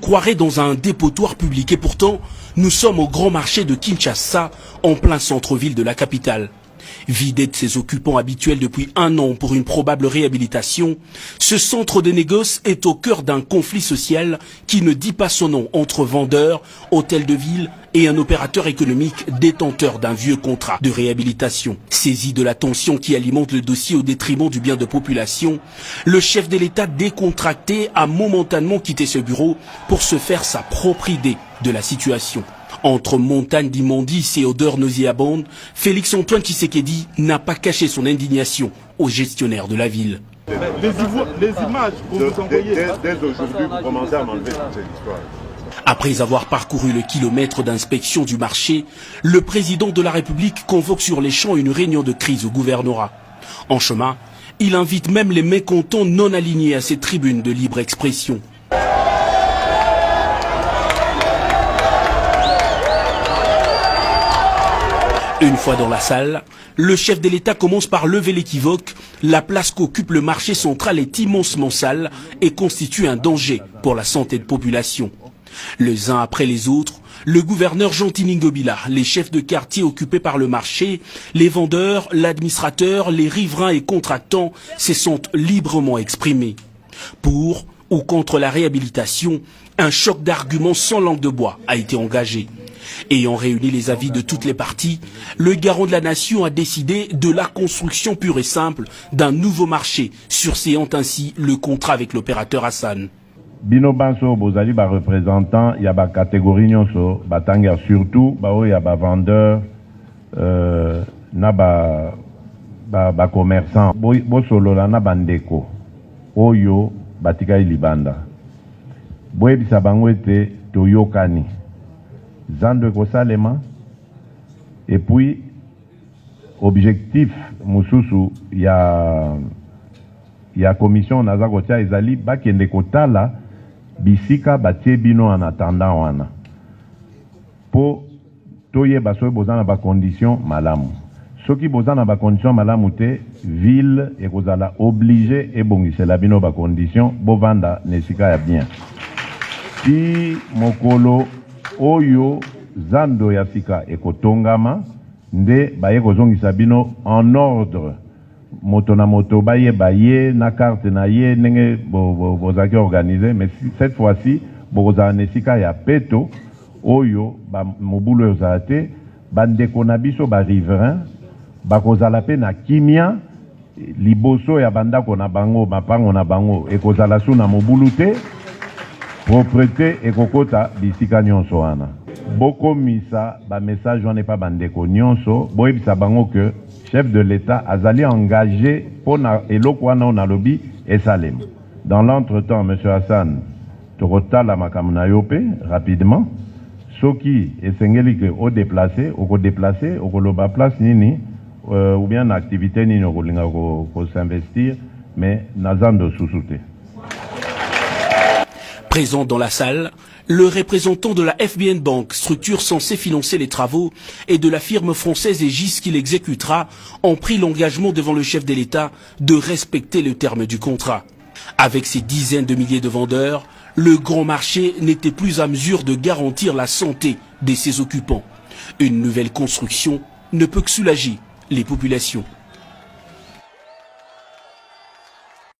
croirait dans un dépotoir public et pourtant, nous sommes au grand marché de Kinshasa, en plein centre-ville de la capitale. Vidé de ses occupants habituels depuis 1 an pour une probable réhabilitation, ce centre de négoce est au cœur d'un conflit social qui ne dit pas son nom entre vendeurs, hôtels de ville et un opérateur économique détenteur d'un vieux contrat de réhabilitation. Saisi de la tension qui alimente le dossier au détriment du bien de population, le chef de l'État décontracté a momentanément quitté ce bureau pour se faire sa propre idée de la situation. Entre montagne d'immondices et odeurs nauséabondes, Félix-Antoine Tshisekedi n'a pas caché son indignation aux gestionnaires de la ville. Les images que vous envoyez... Dès aujourd'hui, vous commencez à m'enlever toute cette histoire. Après avoir parcouru le kilomètre d'inspection du marché, le président de la République convoque sur les champs une réunion de crise au gouvernorat. En chemin, il invite même les mécontents non alignés à ces tribunes de libre expression. Une fois dans la salle, le chef de l'État commence par lever l'équivoque. La place qu'occupe le marché central est immensement sale et constitue un danger pour la santé de population. Les uns après les autres, le gouverneur Jean Tiningobila, les chefs de quartier occupés par le marché, les vendeurs, l'administrateur, les riverains et contractants se sont librement exprimés. Pour ou contre la réhabilitation, un choc d'arguments sans langue de bois a été engagé. Ayant réuni les avis de toutes les parties, le garant de la nation a décidé de la construction pure et simple d'un nouveau marché, surséant ainsi le contrat avec l'opérateur Hassan. Bino banso bozali ba représentant ya ba catégorie nyonso batanga surtout ba o ya ba vendeur na ba commerçant bo solo la na bandeko oyo batika libanda boye bisa bango ete toyokani zando ko salema et puis objectif mususu ya commission naza kotia ezali bakende kotala bisika batie bino en attendant wana po toyeba soki boza na bacondition malamu soki boza na bacondition malamu te ville ekozala obligé ebongisela bino bacondition bovanda na esika ya bien ti mokolo oyo zando ya sika ekotongama nde baye kozongisa bino en ordre moto na moto baye na carte na ye ndenge bozaki organisé, mais cette fois-ci bokozala na esika ya peto oyo mobulu ezala te bandeko na biso bariverain bakozala pe na kimia liboso ya bandako na bango mapango na bango ekozala su na mobulu te propreté ekokota bisika nyonso wana bokomisa message wana pa bandeko nyonso boyebisa bango que chef de l'État azali engagé pour eloko wana on a lobby et salem. Dans l'entretemps, M. Hassan, tokotala makambo na yo pe rapidement soki esengeli ke o déplacer okoloba place nini ou bien na activité nini okolinga ko s'investir mais nazando susute. Présent dans la salle, le représentant de la FBN Bank, structure censée financer les travaux, et de la firme française Egis qui l'exécutera, ont pris l'engagement devant le chef de l'État de respecter le terme du contrat. Avec ses dizaines de milliers de vendeurs, le grand marché n'était plus à mesure de garantir la santé de ses occupants. Une nouvelle construction ne peut que soulager les populations.